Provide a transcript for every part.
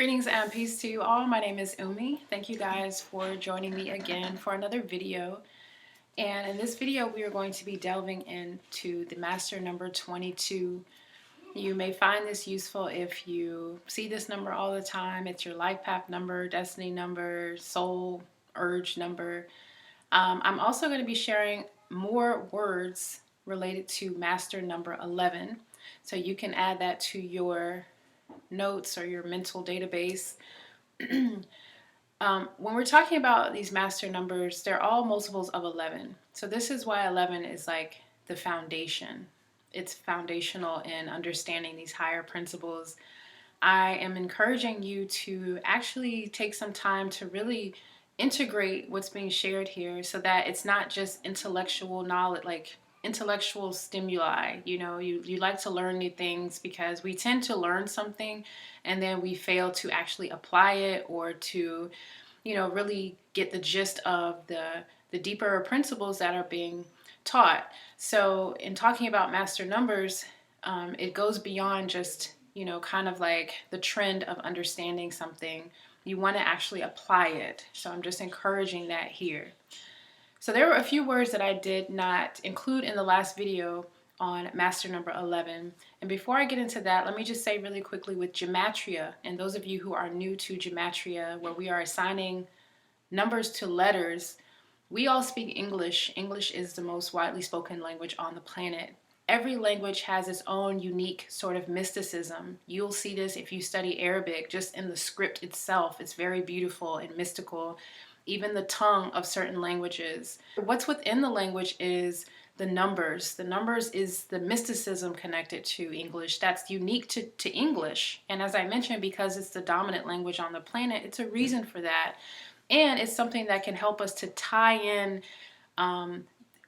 Greetings and peace to you all. My name is Umi. Thank you guys for joining me again for another video. And in this video, we are going to be delving into the master number 22. You may find this useful if you see this number all the time. It's your life path number, destiny number, soul urge number. I'm also going to be sharing more words related to master number 11. So you can add that to your notes or your mental database. When we're talking about these master numbers, they're all multiples of 11. So this is why 11 is like the foundation. It's foundational in understanding these higher principles. I am encouraging you to actually take some time to really integrate what's being shared here so that it's not just intellectual knowledge, like intellectual stimuli. You like to learn new things because we tend to learn something and then we fail to actually apply it or to really get the gist of the deeper principles that are being taught. So in talking about master numbers, it goes beyond just kind of like the trend of understanding something. You want to actually apply it. So I'm just encouraging that here. So there were a few words that I did not include in the last video on master number 11. And before I get into that, let me just say really quickly with Gematria, and those of you who are new to Gematria, where we are assigning numbers to letters, we all speak English. English is the most widely spoken language on the planet. Every language has its own unique sort of mysticism. You'll see this if you study Arabic, just in the script itself. It's very beautiful and mystical. Even the tongue of certain languages. What's within the language is the numbers. The numbers is the mysticism connected to English that's unique to English. And as I mentioned, because it's the dominant language on the planet, it's a reason for that. And it's something that can help us to tie in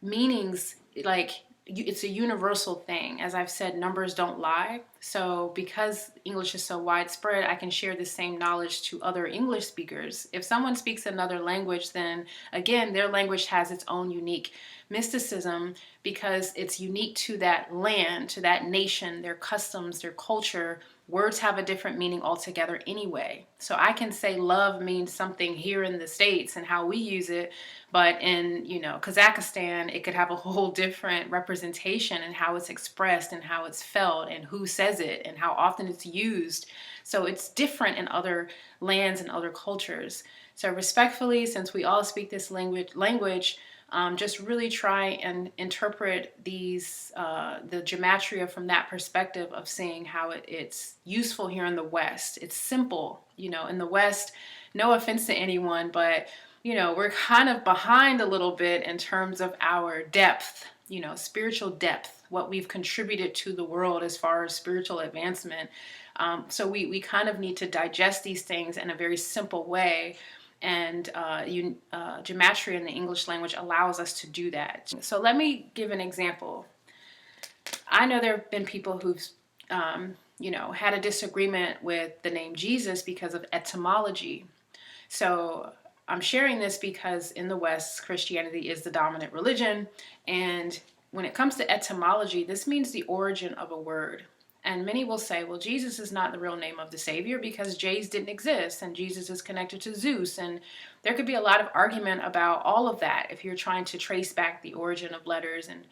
meanings. Like, it's a universal thing. As I've said, numbers don't lie. So because English is so widespread, I can share the same knowledge to other English speakers. If someone speaks another language, then again, their language has its own unique mysticism because it's unique to that land, to that nation, their customs, their culture. Words have a different meaning altogether anyway. So I can say love means something here in the States and how we use it, but in, Kazakhstan, it could have a whole different representation and how it's expressed and how it's felt and who says it and how often it's used. So it's different in other lands and other cultures. So respectfully, since we all speak this language, just really try and interpret these, the Gematria from that perspective of seeing how it's useful here in the West. It's simple, in the West, no offense to anyone, but we're kind of behind a little bit in terms of our depth, spiritual depth, what we've contributed to the world as far as spiritual advancement. So we kind of need to digest these things in a very simple way. And Gematria in the English language allows us to do that. So let me give an example. I know there have been people who've, had a disagreement with the name Jesus because of etymology. So I'm sharing this because in the West, Christianity is the dominant religion. And when it comes to etymology, this means the origin of a word. And many will say, well, Jesus is not the real name of the Savior because J's didn't exist and Jesus is connected to Zeus. And there could be a lot of argument about all of that if you're trying to trace back the origin of letters and,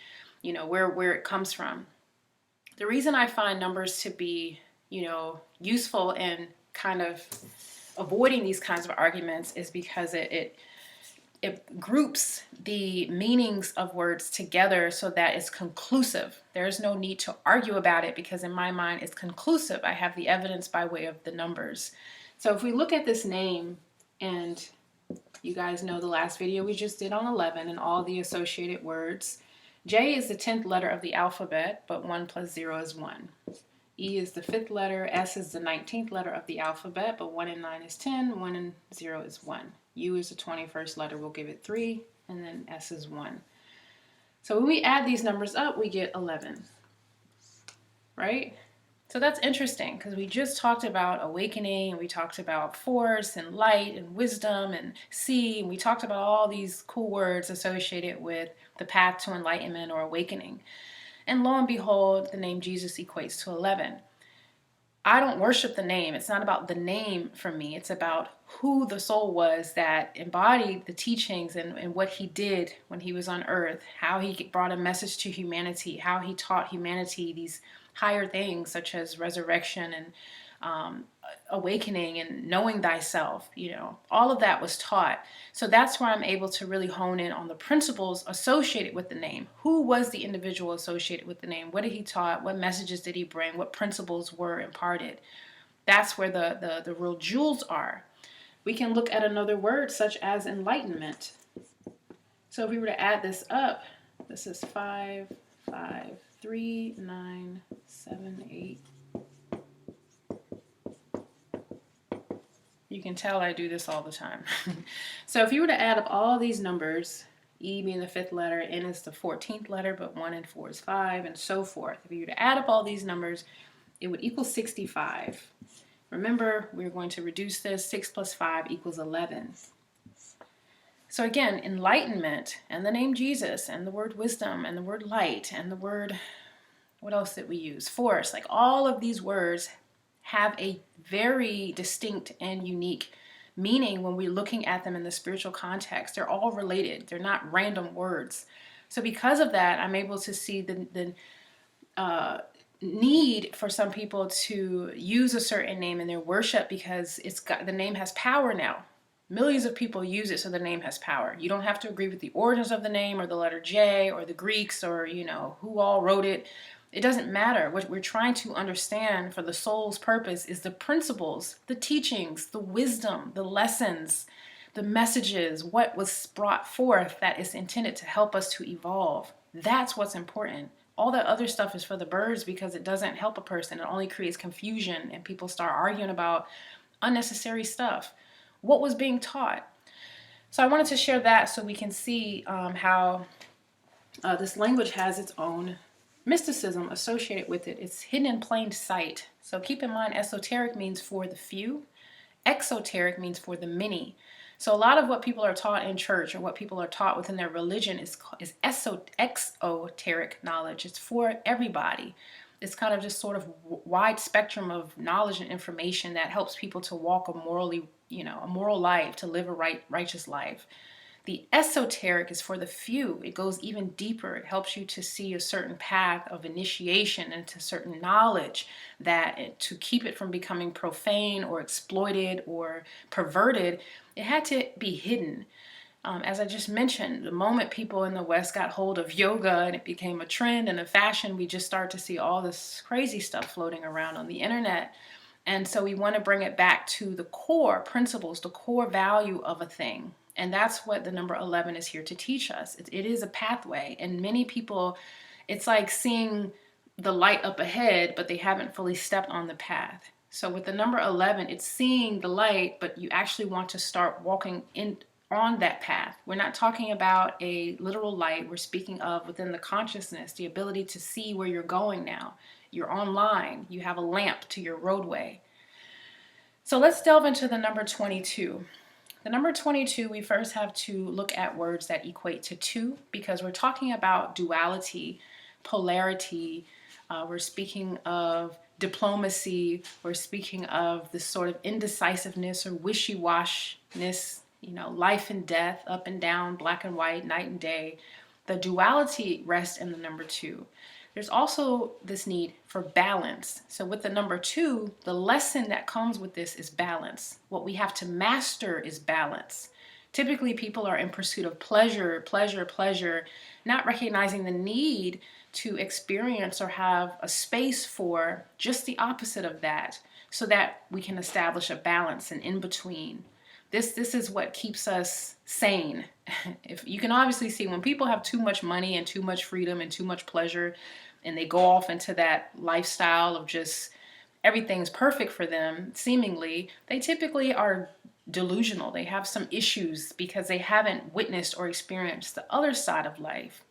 where it comes from. The reason I find numbers to be, useful in kind of avoiding these kinds of arguments is because it groups the meanings of words together so that it's conclusive. There's no need to argue about it because in my mind it's conclusive. I have the evidence by way of the numbers. So if we look at this name, and you guys know the last video we just did on 11 and all the associated words. J is the 10th letter of the alphabet, but 1 plus 0 is 1. E is the 5th letter, S is the 19th letter of the alphabet, but 1 and 9 is 10, 1 and 0 is 1. U is the 21st letter, we'll give it 3, and then S is 1. So when we add these numbers up, we get 11, right? So that's interesting because we just talked about awakening, and we talked about force and light and wisdom and see, and we talked about all these cool words associated with the path to enlightenment or awakening. And lo and behold, the name Jesus equates to 11. I don't worship the name. It's not about the name for me. It's about who the soul was that embodied the teachings and what he did when he was on earth, how he brought a message to humanity, how he taught humanity these higher things such as resurrection and awakening and knowing thyself. All of that was taught. So that's where I'm able to really hone in on the principles associated with the name. Who was the individual associated with the name? What did he taught? What messages did he bring? What principles were imparted? That's where the real jewels are. We can look at another word such as enlightenment. So if we were to add this up, this is 5, 5, 3, 9, 7, 8. You can tell I do this all the time. So if you were to add up all these numbers, E being the 5th letter, N is the 14th letter, but 1 and 4 is 5, and so forth. If you were to add up all these numbers, it would equal 65. Remember, we're going to reduce this. 6 plus 5 equals 11. So again, enlightenment and the name Jesus and the word wisdom and the word light and the word, what else did we use? Force. Like all of these words have a very distinct and unique meaning when we're looking at them in the spiritual context. They're all related. They're not random words. So because of that, I'm able to see the need for some people to use a certain name in their worship because the name has power now. Millions of people use it, so the name has power. You don't have to agree with the origins of the name or the letter J or the Greeks or, who all wrote it. It doesn't matter. What we're trying to understand for the soul's purpose is the principles, the teachings, the wisdom, the lessons, the messages, what was brought forth that is intended to help us to evolve. That's what's important. All that other stuff is for the birds because it doesn't help a person. It only creates confusion and people start arguing about unnecessary stuff. What was being taught? So I wanted to share that so we can see how this language has its own mysticism associated with it. It's hidden in plain sight. So keep in mind, esoteric means for the few. Exoteric means for the many. So a lot of what people are taught in church or what people are taught within their religion is exoteric knowledge. It's for everybody. It's kind of just sort of wide spectrum of knowledge and information that helps people to walk a moral life, to live a righteous life. The esoteric is for the few. It goes even deeper. It helps you to see a certain path of initiation into certain knowledge that to keep it from becoming profane or exploited or perverted, it had to be hidden. As I just mentioned, the moment people in the West got hold of yoga and it became a trend and a fashion, we just started to see all this crazy stuff floating around on the internet. And so we want to bring it back to the core principles, the core value of a thing. And that's what the number 11 is here to teach us. It is a pathway. And many people, it's like seeing the light up ahead, but they haven't fully stepped on the path. So with the number 11, it's seeing the light, but you actually want to start walking on that path. We're not talking about a literal light. We're speaking of within the consciousness, the ability to see where you're going now. You're online. You have a lamp to your roadway. So let's delve into the number 22. The number 22, we first have to look at words that equate to 2 because we're talking about duality, polarity. We're speaking of diplomacy. We're speaking of this sort of indecisiveness or wishy-washiness, life and death, up and down, black and white, night and day. The duality rests in the number 2. There's also this need for balance. So with the number 2, the lesson that comes with this is balance. What we have to master is balance. Typically, people are in pursuit of pleasure, not recognizing the need to experience or have a space for just the opposite of that so that we can establish a balance and in between. This is what keeps us sane. If you can obviously see when people have too much money and too much freedom and too much pleasure and they go off into that lifestyle of just everything's perfect for them, seemingly, they typically are delusional. They have some issues because they haven't witnessed or experienced the other side of life,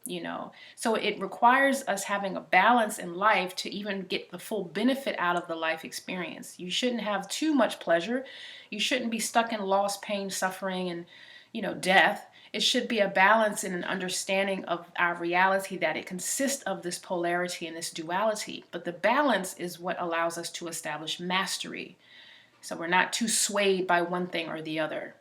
So it requires us having a balance in life to even get the full benefit out of the life experience. You shouldn't have too much pleasure. You shouldn't be stuck in loss, pain, suffering, and, death. It should be a balance and an understanding of our reality, that it consists of this polarity and this duality. But the balance is what allows us to establish mastery. So we're not too swayed by one thing or the other.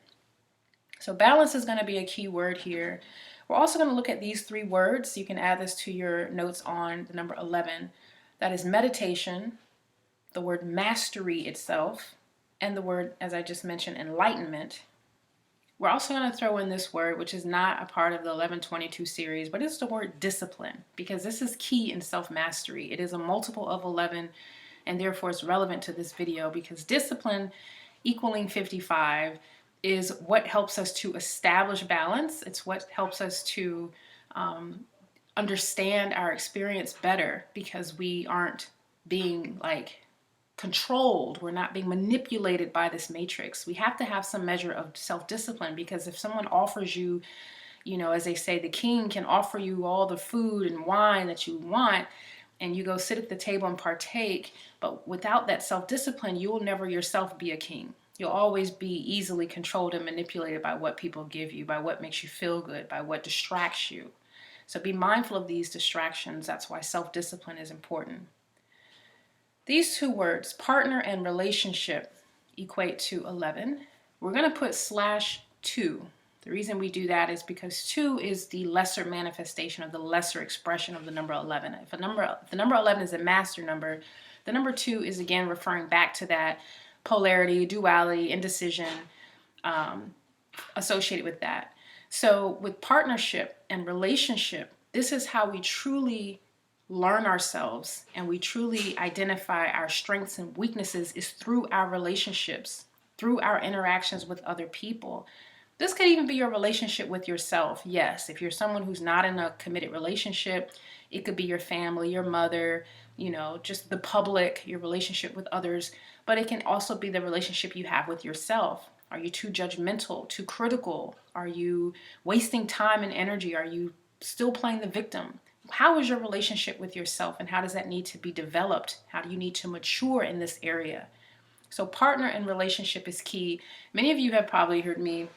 So balance is going to be a key word here. We're also going to look at these three words. You can add this to your notes on the number 11. That is meditation, the word mastery itself, and the word, as I just mentioned, enlightenment. We're also going to throw in this word, which is not a part of the 1122 series, but it's the word discipline, because this is key in self-mastery. It is a multiple of 11, and therefore it's relevant to this video, because discipline equaling 55 is what helps us to establish balance. It's what helps us to understand our experience better, because we aren't being like controlled. We're not being manipulated by this matrix. We have to have some measure of self-discipline, because if someone offers you, as they say, the king can offer you all the food and wine that you want, and you go sit at the table and partake, but without that self-discipline, you will never yourself be a king. You'll always be easily controlled and manipulated by what people give you, by what makes you feel good, by what distracts you. So be mindful of these distractions. That's why self-discipline is important. These two words, partner and relationship, equate to 11. We're going to put /2. The reason we do that is because 2 is the lesser manifestation of the lesser expression of the number 11. If the number 11 is a master number, the number 2 is again referring back to that polarity, duality, indecision associated with that. So with partnership and relationship, this is how we truly learn ourselves and we truly identify our strengths and weaknesses, is through our relationships, through our interactions with other people. This could even be your relationship with yourself. Yes, if you're someone who's not in a committed relationship, it could be your family, your mother, just the public, your relationship with others, but it can also be the relationship you have with yourself. Are you too judgmental, too critical? Are you wasting time and energy? Are you still playing the victim? How is your relationship with yourself, and how does that need to be developed? How do you need to mature in this area? So partner and relationship is key. Many of you have probably heard me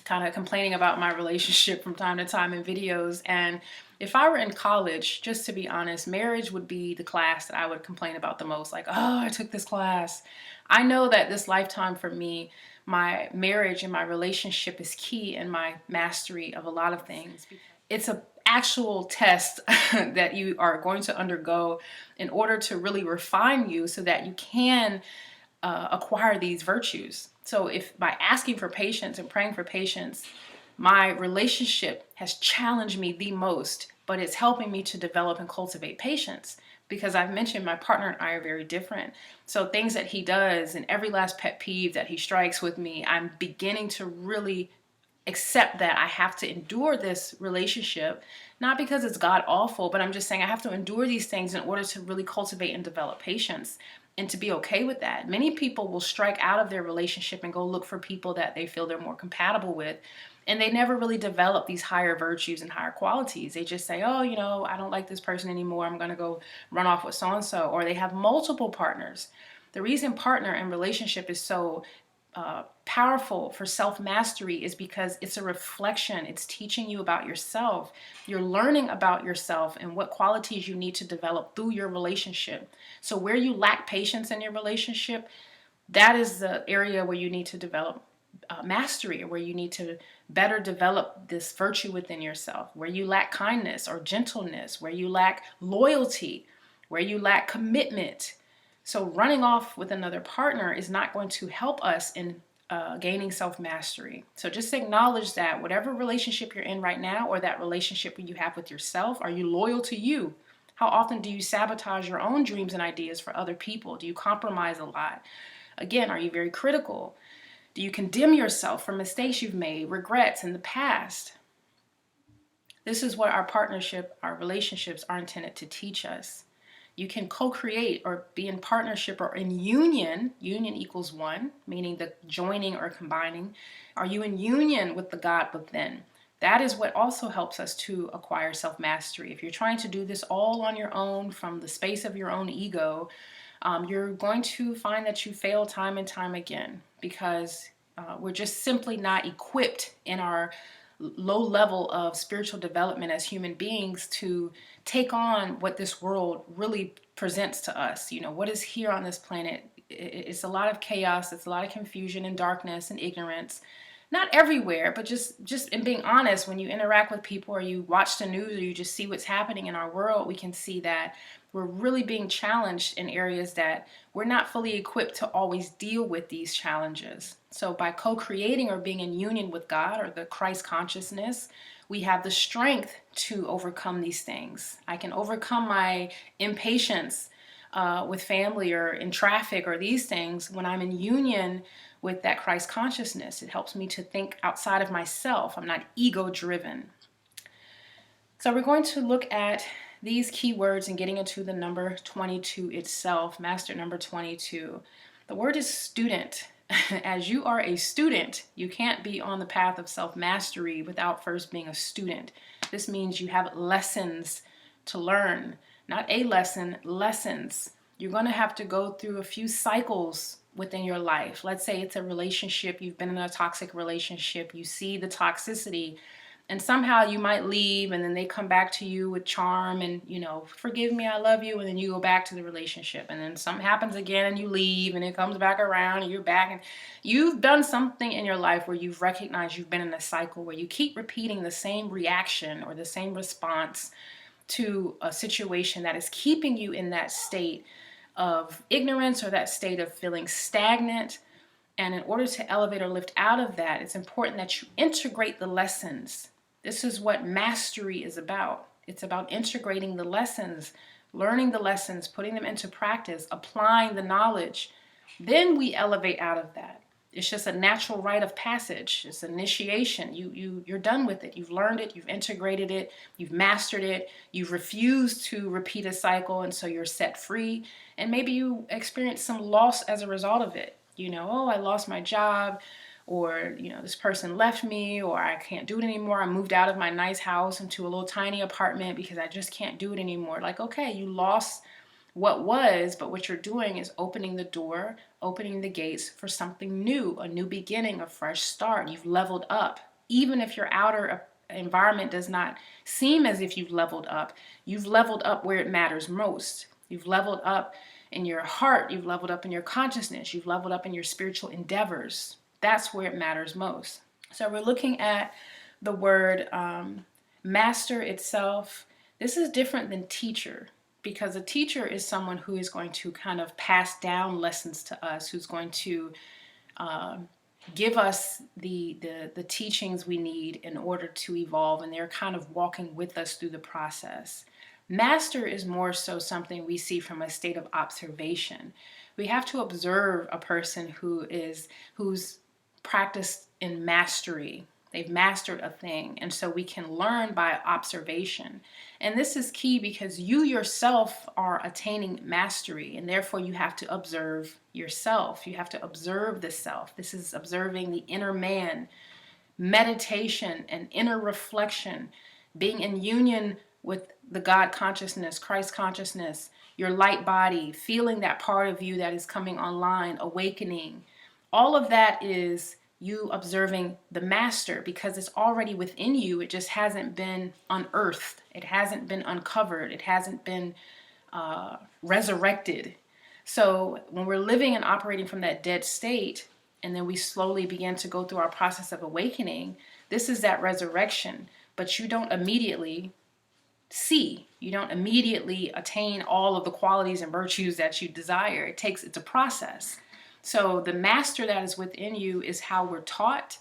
kind of complaining about my relationship from time to time in videos. And if I were in college, just to be honest, marriage would be the class that I would complain about the most. Like, oh, I took this class. I know that this lifetime for me, my marriage and my relationship is key in my mastery of a lot of things. It's a actual test that you are going to undergo in order to really refine you so that you can acquire these virtues. So if by asking for patience and praying for patience, my relationship has challenged me the most, but it's helping me to develop and cultivate patience, because I've mentioned my partner and I are very different. So things that he does and every last pet peeve that he strikes with me, I'm beginning to really accept that I have to endure this relationship, not because it's god awful, but I'm just saying I have to endure these things in order to really cultivate and develop patience, and to be okay with that. Many people will strike out of their relationship and go look for people that they feel they're more compatible with, and they never really develop these higher virtues and higher qualities. They just say, oh, I don't like this person anymore, I'm gonna go run off with so-and-so. Or they have multiple partners. The reason partner and relationship is so powerful for self-mastery is because it's a reflection. It's teaching you about yourself. You're learning about yourself and what qualities you need to develop through your relationship. So where you lack patience in your relationship, that is the area where you need to develop mastery, or where you need to better develop this virtue within yourself. Where you lack kindness or gentleness, where you lack loyalty, where you lack commitment. So running off with another partner is not going to help us in gaining self-mastery. So just acknowledge that whatever relationship you're in right now, or that relationship you have with yourself, are you loyal to you? How often do you sabotage your own dreams and ideas for other people? Do you compromise a lot? Again, are you very critical? Do you condemn yourself for mistakes you've made, regrets in the past? This is what our partnership, our relationships are intended to teach us. You can co-create or be in partnership or in union. Union equals one, meaning the joining or combining. Are you in union with the God within? That is what also helps us to acquire self-mastery. If you're trying to do this all on your own from the space of your own ego, you're going to find that you fail time and time again, because we're just simply not equipped in our low level of spiritual development as human beings to take on what this world really presents to us. You know, what is here on this planet? It's a lot of chaos, it's a lot of confusion and darkness and ignorance. Not everywhere, but just in being honest, when you interact with people or you watch the news or you just see what's happening in our world, we can see that we're really being challenged in areas that we're not fully equipped to always deal with these challenges. So by co-creating or being in union with God or the Christ consciousness, we have the strength to overcome these things. I can overcome my impatience with family or in traffic or these things when I'm in union with that Christ consciousness. It helps me to think outside of myself. I'm not ego driven. So we're going to look at these keywords and getting into the number 22 itself, master number 22. The word is student. As you are a student, you can't be on the path of self-mastery without first being a student. This means you have lessons to learn, not a lesson, lessons. You're going to have to go through a few cycles within your life. Let's say it's a relationship, you've been in a toxic relationship, you see the toxicity, and somehow you might leave and then they come back to you with charm and, you know, forgive me, I love you, and then you go back to the relationship, and then something happens again and you leave and it comes back around and you're back, and you've done something in your life where you've recognized you've been in a cycle where you keep repeating the same reaction or the same response to a situation that is keeping you in that state of ignorance or that state of feeling stagnant. And in order to elevate or lift out of that, it's important that you integrate the lessons. This is what mastery is about. It's about integrating the lessons, learning the lessons, putting them into practice, applying the knowledge. Then we elevate out of that. It's just a natural rite of passage. It's initiation. You're done with it. You've learned it. You've integrated it. You've mastered it. You've refused to repeat a cycle, and so you're set free. And maybe you experience some loss as a result of it. You know, oh, I lost my job, or, you know, this person left me, or I can't do it anymore. I moved out of my nice house into a little tiny apartment because I just can't do it anymore. Like, okay, you lost what was, but what you're doing is opening the door, opening the gates for something new, a new beginning, a fresh start. You've leveled up. Even if your outer environment does not seem as if you've leveled up where it matters most. You've leveled up in your heart, you've leveled up in your consciousness, you've leveled up in your spiritual endeavors. That's where it matters most. So we're looking at the word master itself. This is different than teacher, because a teacher is someone who is going to kind of pass down lessons to us, who's going to give us the teachings we need in order to evolve, and they're kind of walking with us through the process. Master is more so something we see from a state of observation. We have to observe a person who's practiced in mastery. They've mastered a thing, and so we can learn by observation. And this is key because you yourself are attaining mastery, and therefore you have to observe yourself. You have to observe the self. This is observing the inner man, meditation and inner reflection, being in union with the God consciousness, Christ consciousness, your light body, feeling that part of you that is coming online, awakening. All of that is you observing the master because it's already within you. It just hasn't been unearthed. It hasn't been uncovered. It hasn't been resurrected. So when we're living and operating from that dead state, and then we slowly begin to go through our process of awakening, this is that resurrection. But you don't immediately see. You don't immediately attain all of the qualities and virtues that you desire. It's a process. So the master that is within you is how we're taught.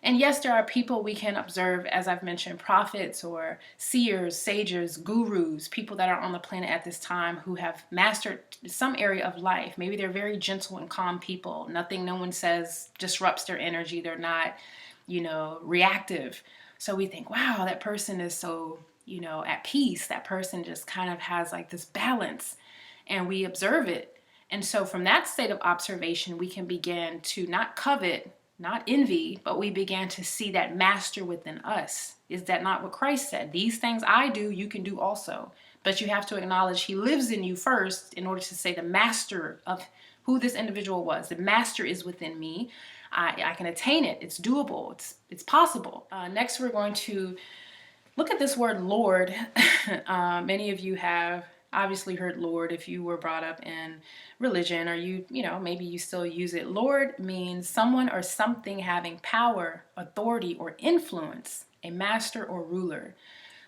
And yes, there are people we can observe, as I've mentioned, prophets or seers, sages, gurus, people that are on the planet at this time who have mastered some area of life. Maybe they're very gentle and calm people. Nothing no one says disrupts their energy. They're not, reactive. So we think, wow, that person is so, at peace. That person just kind of has like this balance, and we observe it. And so from that state of observation, we can begin to not covet, not envy, but we began to see that master within us. Is that not what Christ said? These things I do, you can do also. But you have to acknowledge he lives in you first in order to say the master of who this individual was. The master is within me. I can attain it. It's doable. It's possible. Next, we're going to look at this word Lord. Many of you have obviously heard Lord if you were brought up in religion, or maybe you still use it. Lord means someone or something having power, authority, or influence, a master or ruler.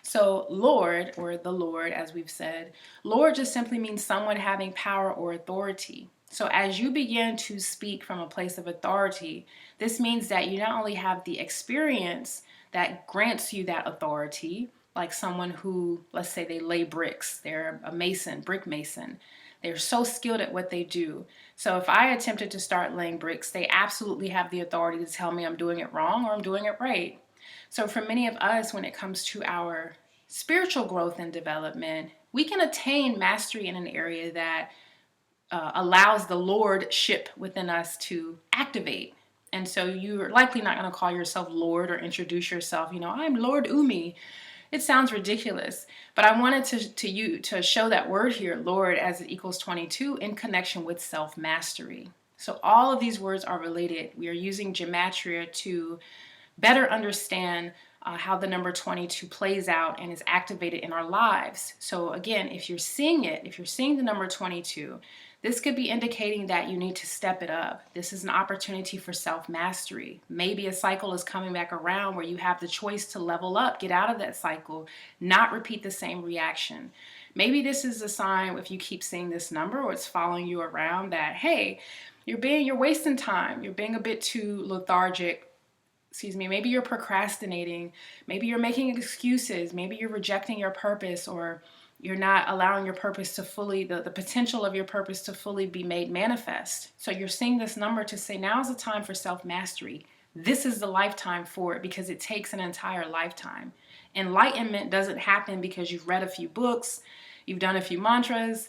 So Lord, or the Lord, as we've said, Lord just simply means someone having power or authority. So as you begin to speak from a place of authority, this means that you not only have the experience that grants you that authority, like someone who, let's say they lay bricks, they're a mason, brick mason. They're so skilled at what they do. So if I attempted to start laying bricks, they absolutely have the authority to tell me I'm doing it wrong or I'm doing it right. So for many of us, when it comes to our spiritual growth and development, we can attain mastery in an area that allows the lordship within us to activate. And so you're likely not going to call yourself Lord or introduce yourself, I'm Lord Umi. It sounds ridiculous, but I wanted to show that word here, Lord, as it equals 22 in connection with self-mastery. So all of these words are related. We are using Gematria to better understand how the number 22 plays out and is activated in our lives. So again, if you're seeing the number 22, this could be indicating that you need to step it up. This is an opportunity for self-mastery. Maybe a cycle is coming back around where you have the choice to level up, get out of that cycle, not repeat the same reaction. Maybe this is a sign, if you keep seeing this number or it's following you around, that, hey, you're wasting time. You're being a bit too lethargic. Maybe you're procrastinating. Maybe you're making excuses. Maybe you're rejecting your purpose, or you're not allowing your purpose to fully, the potential of your purpose to fully be made manifest. So you're seeing this number to say, now's the time for self-mastery. This is the lifetime for it, because it takes an entire lifetime. Enlightenment doesn't happen because you've read a few books, you've done a few mantras.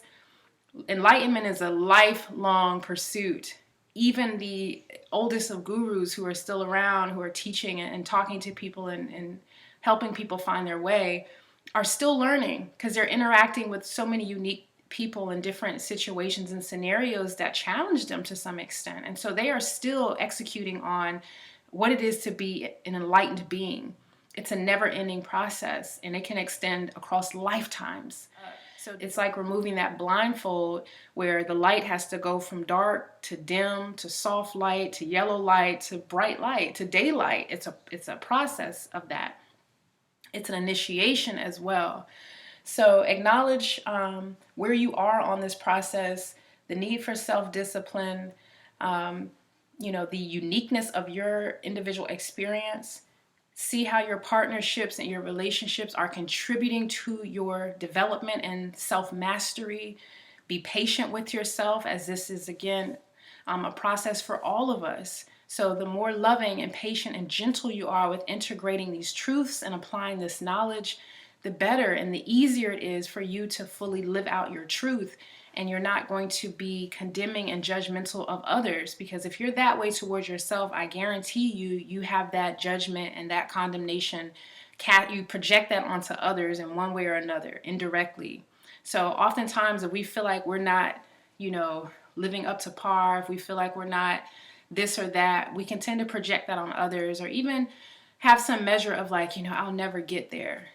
Enlightenment is a lifelong pursuit. Even the oldest of gurus who are still around, who are teaching and talking to people and helping people find their way, are still learning, because they're interacting with so many unique people in different situations and scenarios that challenge them to some extent. And so they are still executing on what it is to be an enlightened being. It's a never-ending process, and it can extend across lifetimes. So it's like removing that blindfold where the light has to go from dark to dim to soft light to yellow light to bright light to daylight. It's a process of that. It's an initiation as well. So acknowledge where you are on this process, the need for self-discipline, the uniqueness of your individual experience. See how your partnerships and your relationships are contributing to your development and self-mastery. Be patient with yourself, as this is, again, a process for all of us. So the more loving and patient and gentle you are with integrating these truths and applying this knowledge, the better and the easier it is for you to fully live out your truth. And you're not going to be condemning and judgmental of others, because if you're that way towards yourself, I guarantee you have that judgment and that condemnation. You project that onto others in one way or another, indirectly. So oftentimes if we feel like we're not, living up to par, if we feel like we're not this or that, we can tend to project that on others, or even have some measure of like, I'll never get there.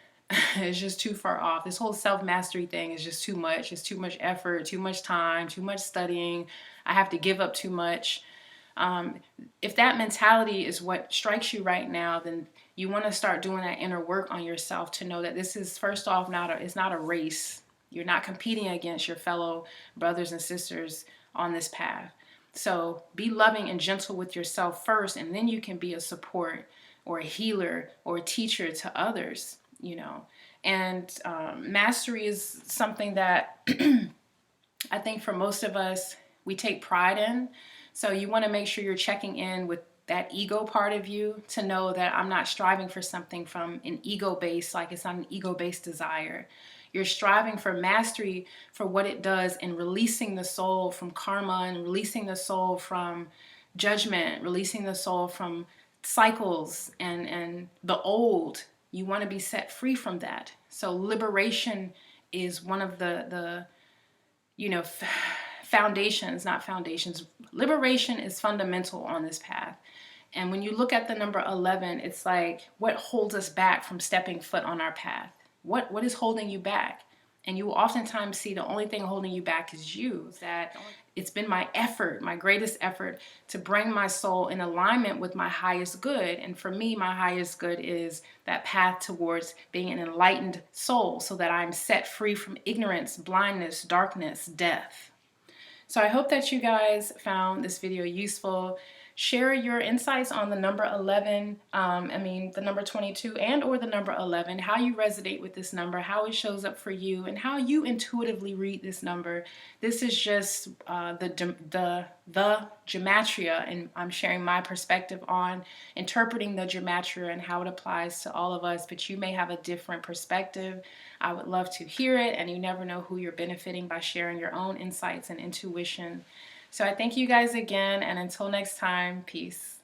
It's just too far off. This whole self-mastery thing is just too much. It's too much effort, too much time, too much studying. I have to give up too much. If that mentality is what strikes you right now, then you want to start doing that inner work on yourself to know that this is, first off, it's not a race. You're not competing against your fellow brothers and sisters on this path. So be loving and gentle with yourself first, and then you can be a support or a healer or a teacher to others. And mastery is something that I think for most of us, we take pride in. So you want to make sure you're checking in with that ego part of you to know that I'm not striving for something from an ego base, like it's not an ego-based desire. You're striving for mastery for what it does in releasing the soul from karma and releasing the soul from judgment, releasing the soul from cycles and the old. You want to be set free from that. So liberation is one of the foundations, not foundations. Liberation is fundamental on this path. And when you look at the number 11, it's like, what holds us back from stepping foot on our path? What is holding you back? And you will oftentimes see the only thing holding you back is you. That it's been my effort, my greatest effort, to bring my soul in alignment with my highest good. And for me, my highest good is that path towards being an enlightened soul, so that I'm set free from ignorance, blindness, darkness, death. So I hope that you guys found this video useful. Share your insights on the number 11, the number 22 and or the number 11, how you resonate with this number, how it shows up for you, and how you intuitively read this number. This is just the Gematria, and I'm sharing my perspective on interpreting the Gematria and how it applies to all of us, but you may have a different perspective. I would love to hear it, and you never know who you're benefiting by sharing your own insights and intuition. So I thank you guys again, and until next time, peace.